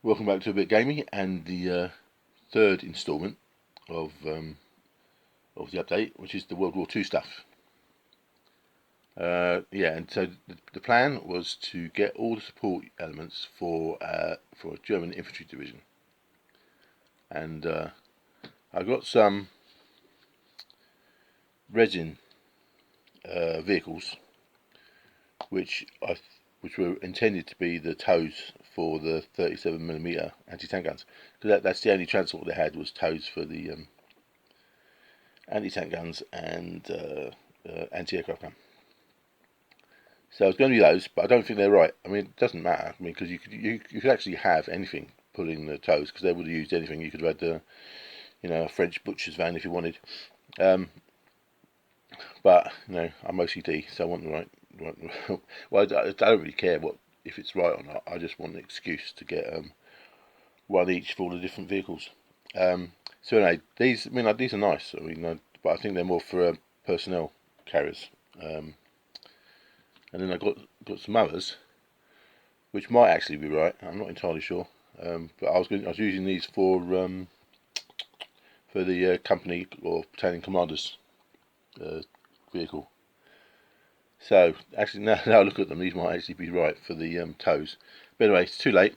Welcome back to a bit Gamey and the third instalment of the update, which is the World War II stuff. Yeah, and so the plan was to get all the support elements for a German Infantry Division, and I got some resin vehicles, which were intended to be the tows for the 37mm anti-tank guns, because that's the only transport they had, was tows for the anti-tank guns and anti-aircraft gun. So it's going to be those, but I don't think they're right. I mean, it doesn't matter. I mean, because you could actually have anything pulling the tows, because they would have used anything. You could have had a French butcher's van if you wanted. But I'm OCD, so I want the right. Well, I don't really care if it's right or not. I just want an excuse to get one each for all the different vehicles. So anyway, these are nice. But I think they're more for personnel carriers. And then I got some others, which might actually be right. I'm not entirely sure. But I was using these for the company or battalion commander's vehicle. So actually, now I look at them, these might actually be right for the tows. But anyway, it's too late,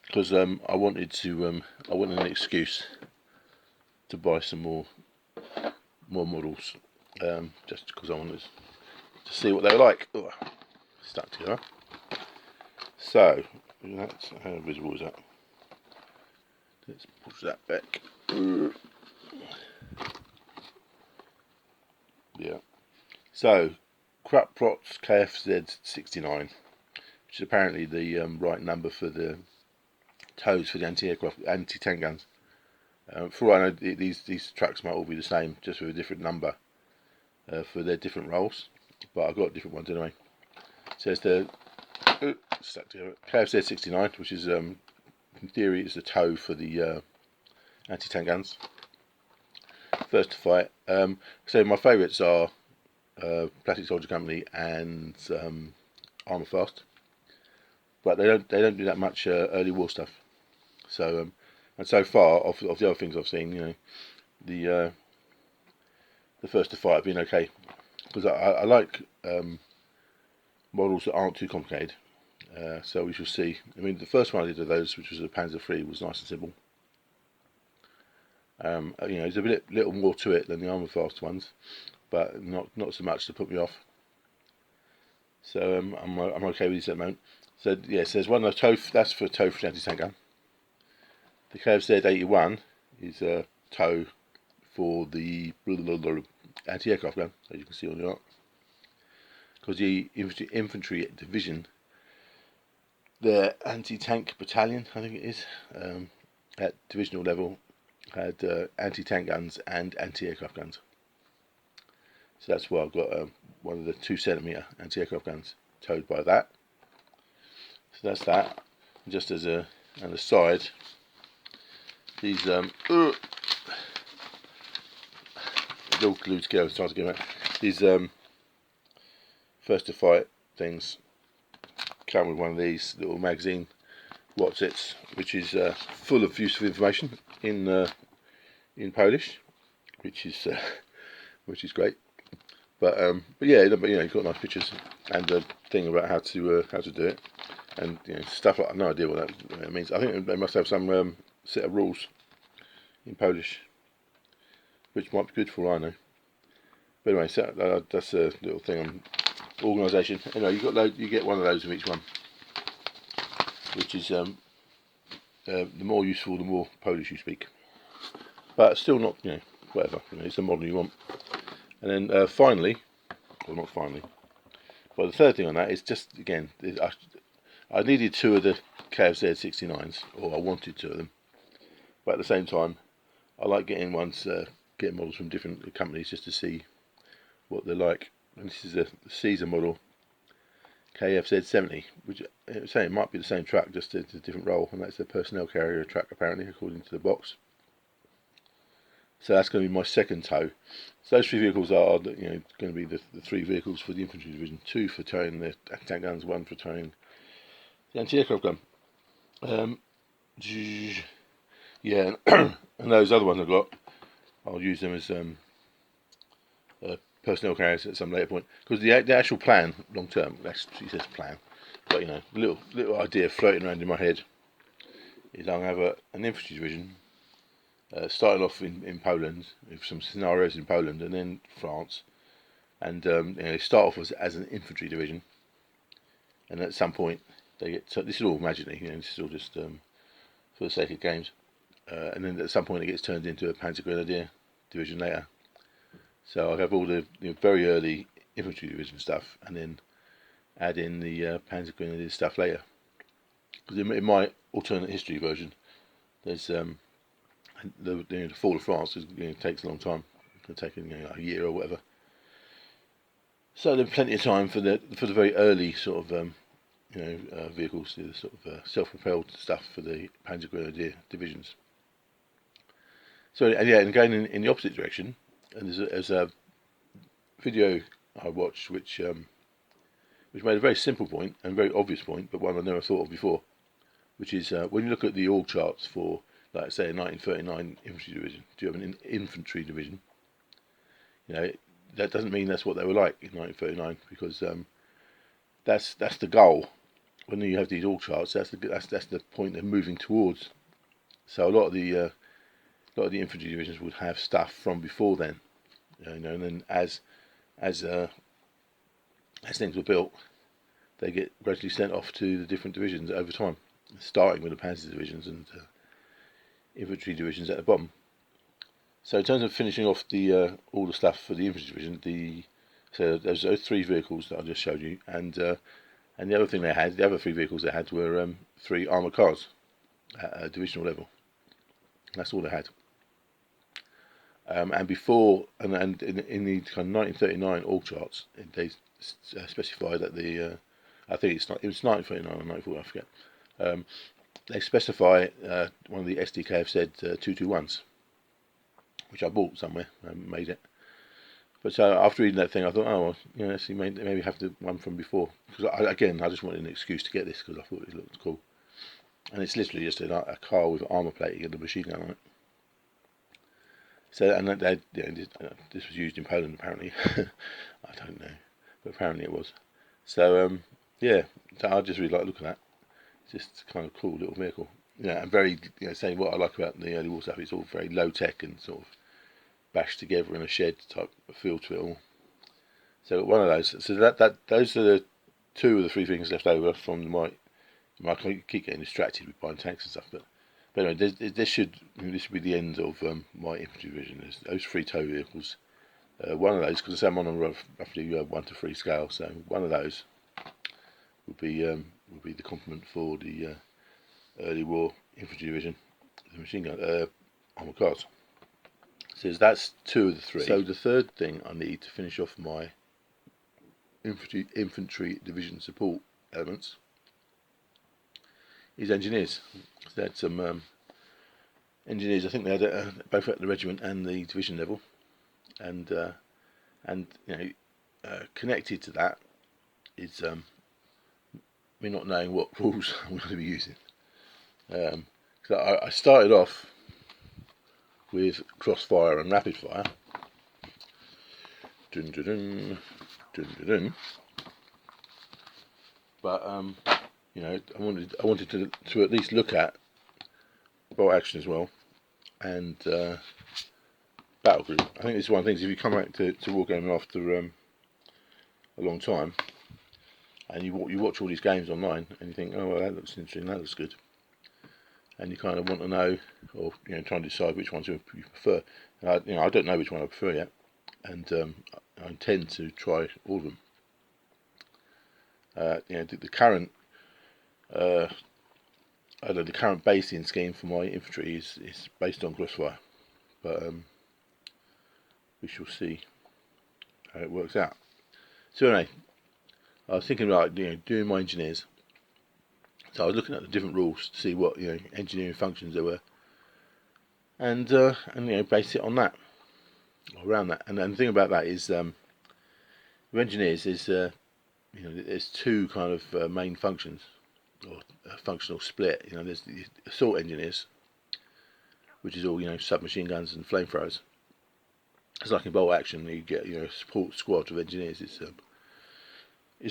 because I wanted an excuse to buy some more models, just because I wanted to see what they were like. Ugh, stuck together. So that's how visible is that? Let's push that back. Yeah. So Krupprot's KFZ-69, which is apparently the right number for the tows for the anti-tank guns. For all I know, these trucks might all be the same, just with a different number for their different roles. But I've got different ones anyway. So it's the stuck together KFZ-69, which is in theory is the tow for the anti-tank guns. First to fight. So my favourites are Plastic Soldier Company and Armour Fast, but they don't do that much early war stuff. So and so far of the other things I've seen, the first to fight have been okay, because I like models that aren't too complicated. So we shall see. I mean, the first one I did of those, which was the Panzer III, was nice and simple. There's a little more to it than the Armour Fast ones, but not so much to put me off. So I'm okay with these at the moment. So yes, there's one of the tow. That's for tow for anti-tank gun. The KFZ-81 is a tow for the anti-aircraft gun, as you can see on the art. Because the Infantry Division, their anti-tank battalion, I think it is, at divisional level, had anti-tank guns and anti-aircraft guns. So that's why I've got one of the 2cm anti-aircraft guns towed by that. So that's that. And just as an aside, these all glued together. It's hard to get out. These first to fight things come with one of these little magazine Wotsits, which is full of useful information in Polish, which is great. But yeah, you've got nice pictures and a thing about how to do it, and stuff like, I've no idea what that means. I think they must have some set of rules in Polish, which might be good for all I know. But anyway, so that's a little thing on organisation. You get one of those of each one, which is the more useful, the more Polish you speak. But still not, whatever. It's the model you want. And then finally, well, not finally, but the third thing on that is just, again, I needed two of the KFZ-69s, or I wanted two of them, but at the same time, I like getting models from different companies just to see what they're like. And this is a Caesar model, KFZ-70, which it might be the same truck, just a different role, and that's a personnel carrier truck apparently, according to the box. So that's going to be my second tow. So those three vehicles are going to be the three vehicles for the Infantry Division: two for towing the tank guns, one for towing the anti-aircraft gun. Yeah, and those other ones I've got, I'll use them as personnel carriers at some later point, because the actual plan, long term, she says plan, but little idea floating around in my head is I'm going to have an infantry division, starting off in Poland with some scenarios in Poland and then France, and start off as an infantry division, and at some point they get this is all imaginary, this is all just for the sake of games, and then at some point it gets turned into a Panzer Grenadier division later. So I'll have all the very early infantry division stuff, and then add in the Panzer Grenadier stuff later. Because in my alternate history version, there's the fall of France takes a long time. It can take a year or whatever. So there's plenty of time for the very early sort of vehicles, the sort of self-propelled stuff for the Panzer Grenadier divisions. So and going in the opposite direction, and there's a video I watched which made a very simple point and very obvious point, but one I never thought of before, which is when you look at the org charts for, like, say, a 1939 infantry division, do you have an infantry division? That doesn't mean that's what they were like in 1939, because that's the goal. When you have these org charts, that's the point they're moving towards. So a lot of the infantry divisions would have stuff from before then, and then as things were built, they get gradually sent off to the different divisions over time, starting with the Panzer divisions and infantry divisions at the bottom. So in terms of finishing off all the stuff for the infantry division, so there's those 3 vehicles that I just showed you, and the other thing the other 3 vehicles they had were 3 armoured cars at a divisional level. That's all they had. And before, and in the kind of 1939 org charts, they specify that I think it was 1939 or 1940, I forget. They specify one of the SDKF said 221s, which I bought somewhere and made it. But so after reading that thing, I thought, oh well, actually maybe have the one from before, because I just wanted an excuse to get this because I thought it looked cool. And it's literally just a car with armour plating and a machine gun on it. So, and this was used in Poland apparently. I don't know, but apparently it was. So so I just really like looking at that. It's just kind of cool little vehicle. And very, saying what I like about the early war stuff, it's all very low tech and sort of bashed together in a shed type of feel to it all. So one of those. So those are the 2 of the 3 things left over from my. I keep getting distracted with buying tanks and stuff, but anyway, this should be the end of my infantry division. There's those 3 tow vehicles. One of those, because I'm on a roughly 1 to 3 scale, so one of those would be the complement for the early war infantry division, the machine gun armoured cars. So that's 2 of the 3. So the third thing I need to finish off my infantry division support elements is engineers. So they had some engineers. I think they had both at the regiment and the division level, and connected to that is me not knowing what rules I'm going to be using. So I started off with crossfire and rapid fire. Dun, dun, dun, dun, dun, dun. But I wanted to at least look at bolt action as well, and battle group. I think this is one of the things. If you come back to Wargaming after a long time, and you watch all these games online, and you think, oh well, that looks interesting, that looks good, and you kind of want to know, or try and decide which ones you prefer. And I don't know which one I prefer yet, and I intend to try all of them. The current the current basing scheme for my infantry is based on crossfire, but we shall see how it works out. So anyway, I was thinking about doing my engineers. So I was looking at the different rules to see what engineering functions there were, and base it on that, or around that. And the thing about that is, with engineers is there's 2 kind of main functions. or a functional split. You know, there's the assault engineers, which is all, you know, submachine guns and flamethrowers. It's like in bolt action, you get, you know, a support squad of engineers. It's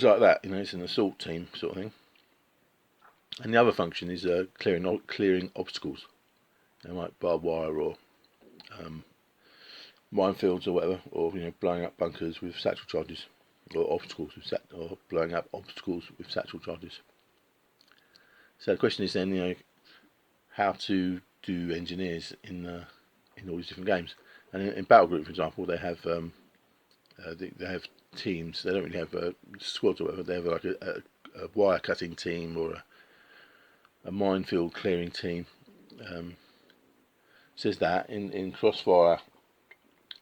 like that, you know, it's an assault team sort of thing. And the other function is clearing obstacles, you know, like barbed wire or minefields or whatever, or, you know, blowing up bunkers with satchel charges, or blowing up obstacles with satchel charges. So the question is then, you know, how to do engineers in all these different games. And in Battlegroup, for example, they have teams. They don't really have squads or whatever. They have like a wire cutting team or a minefield clearing team. Says that in Crossfire,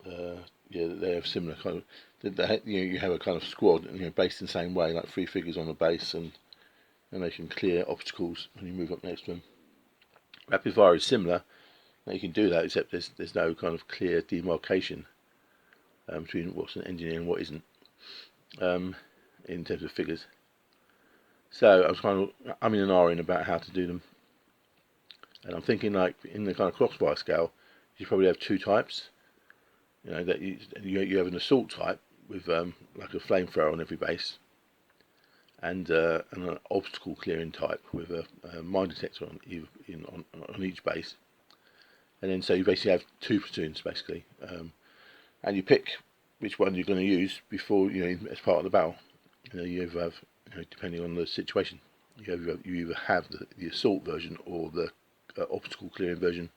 yeah, they have similar kind of. You know, you have a kind of squad, you know, based in the same way, like 3 figures on the base, and they can clear obstacles when you move up next to them. Rapid fire is similar. Now you can do that, except there's no kind of clear demarcation between what's an engineer and what isn't, in terms of figures. So I was kind of umming and ahhing about how to do them, and I'm thinking, like, in the kind of Crossfire scale, you probably have 2 types. You know, that you have an assault type with like a flamethrower on every base, and an obstacle clearing type with a mine detector on each base. And then so you basically have 2 platoons basically, and you pick which one you're going to use before, you know, as part of the battle. You know, you either have, you know, depending on the situation, you either have the assault version or the obstacle clearing version,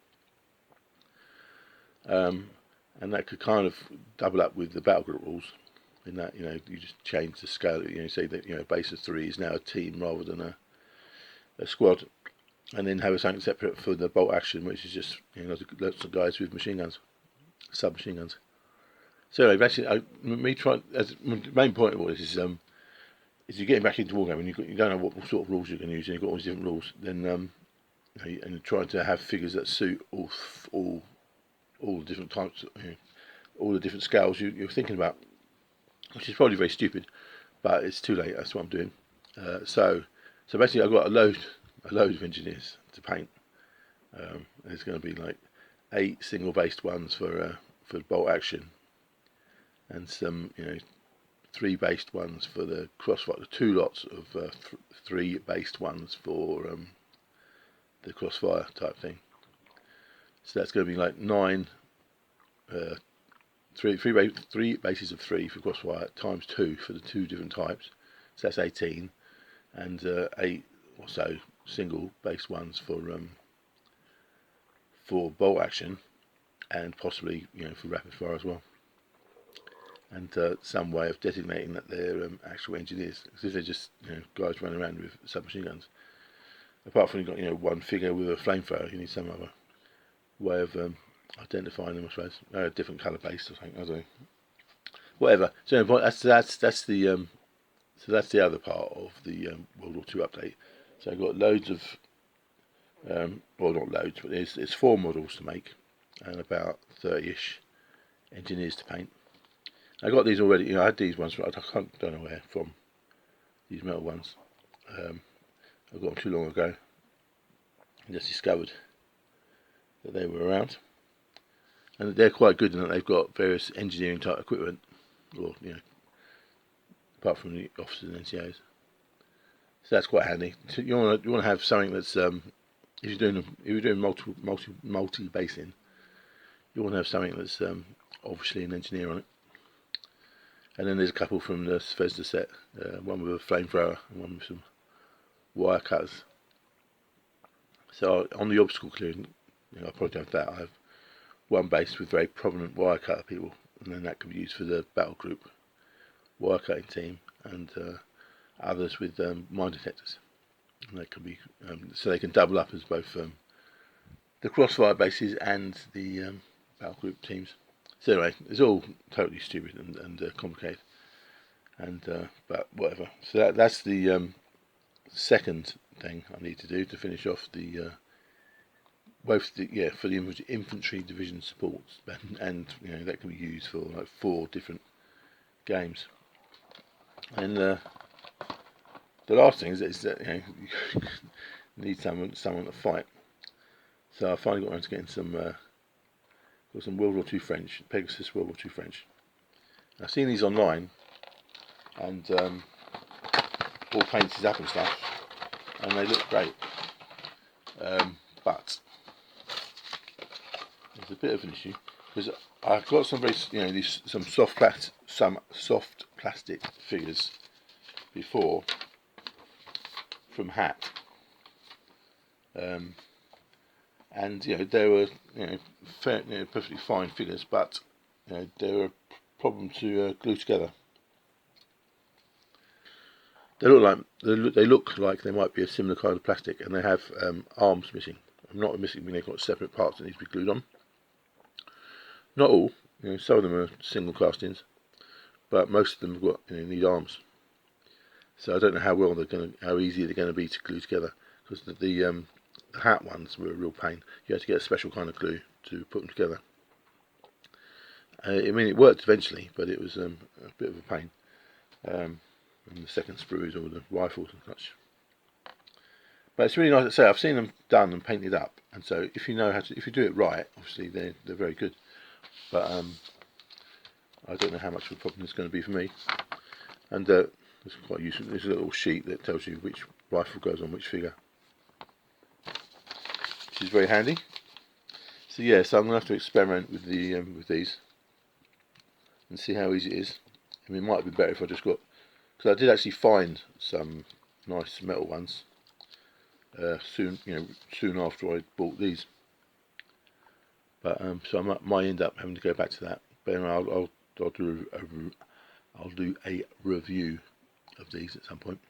and that could kind of double up with the Battlegroup rules, in that, you know, you just change the scale. You know, say that, you know, base of 3 is now a team rather than a squad. And then have something separate for the bolt action, which is just, you know, lots of guys with machine guns, submachine guns. So anyway, basically, the main point of all this is you're getting back into Wargaming. You don't know what sort of rules you're going to use, and you've got all these different rules. Then you know, and trying to have figures that suit all the different types, you know, all the different scales you're thinking about, which is probably very stupid, but it's too late. That's what I'm doing. So basically, I've got a load of engineers to paint. There's going to be like 8 single-based ones for bolt action, and some, you know, 3 based ones for the Crossfire. 2 lots of 3 based ones for the Crossfire type thing. So that's going to be like 9. 3 bases of 3 for Crossfire times 2 for the 2 different types. So that's 18, and 8 or so single base ones for bolt action, and possibly, you know, for rapid fire as well. And some way of designating that they're actual engineers, because if they're just, you know, guys running around with submachine guns, apart from you've got, you know, one figure with a flamethrower, you need some other way of identifying them, I suppose. Different colour base or something. I don't know. Whatever. So that's the other part of the World War II update. So I've got loads of, well, not loads, but there's 4 models to make, and about 30-ish engineers to paint. I got these already. You know, I had these ones, but I don't know where from. These metal ones. I got them too long ago. I just discovered that they were around, and they're quite good in that they've got various engineering type equipment, or, you know, apart from the officers and NCOs. So that's quite handy. So you want to have something that's if you're doing multi basing, you want to have something that's obviously an engineer on it. And then there's a couple from the Svezda set, one with a flamethrower and one with some wire cutters. So on the obstacle clearing, you know, I'll probably have that. I have one base with very prominent wire cutter people, and then that can be used for the battle group wire cutting team, and others with mine detectors. And that can be so they can double up as both the Crossfire bases and the battle group teams. So anyway, it's all totally stupid and complicated, and but whatever. So that's the second thing I need to do to finish off the for the Infantry Division supports, and you know, that can be used for like 4 different games. And the last thing is that you need someone to fight. So I finally got around to getting some World War II French, Pegasus World War II French. I've seen these online, and all painted up and stuff, and they look great. But there's a bit of an issue because I've got some very, some soft plastic figures before from Hat, and they were perfectly fine figures, but they were a problem to glue together. They look like they might be a similar kind of plastic, and they have arms missing. I'm not missing, I mean they've got separate parts that need to be glued on. Not all, some of them are single castings, but most of them have got need arms. So I don't know how easy they're going to be to glue together, because the Hat ones were a real pain. You had to get a special kind of glue to put them together. I mean it worked eventually, but it was a bit of a pain. And the second sprue is all the rifles and such. But it's really nice to say. I've seen them done and painted up, and so if you do it right, obviously they're very good. But I don't know how much of a problem it's going to be for me. And it's quite useful. There's a little sheet that tells you which rifle goes on which figure, which is very handy. So yeah, so I'm going to have to experiment with these and see how easy it is. I mean, it might be better if I just got, because I did actually find some nice metal ones soon after I bought these. But so I might end up having to go back to that. But anyway, I'll do a review of these at some point.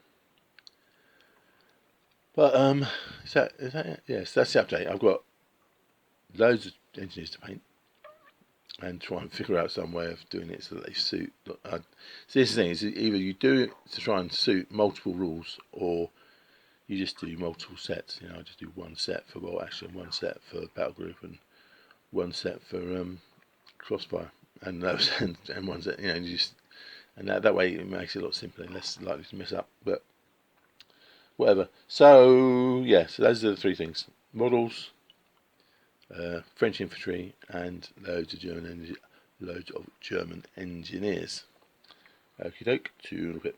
But is that it? Yes, that's the update. I've got loads of engineers to paint and try and figure out some way of doing it so that they suit. So this thing is, either you do it to try and suit multiple rules, or you just do multiple sets. I just do one set for bolt action, one set for battle group, and one set for crossfire, and those and one set. And that way it makes it a lot simpler and less likely to mess up. But whatever. So yeah, so those are the three things: models, French infantry, and loads of German engineers. Okie doke, to a bit.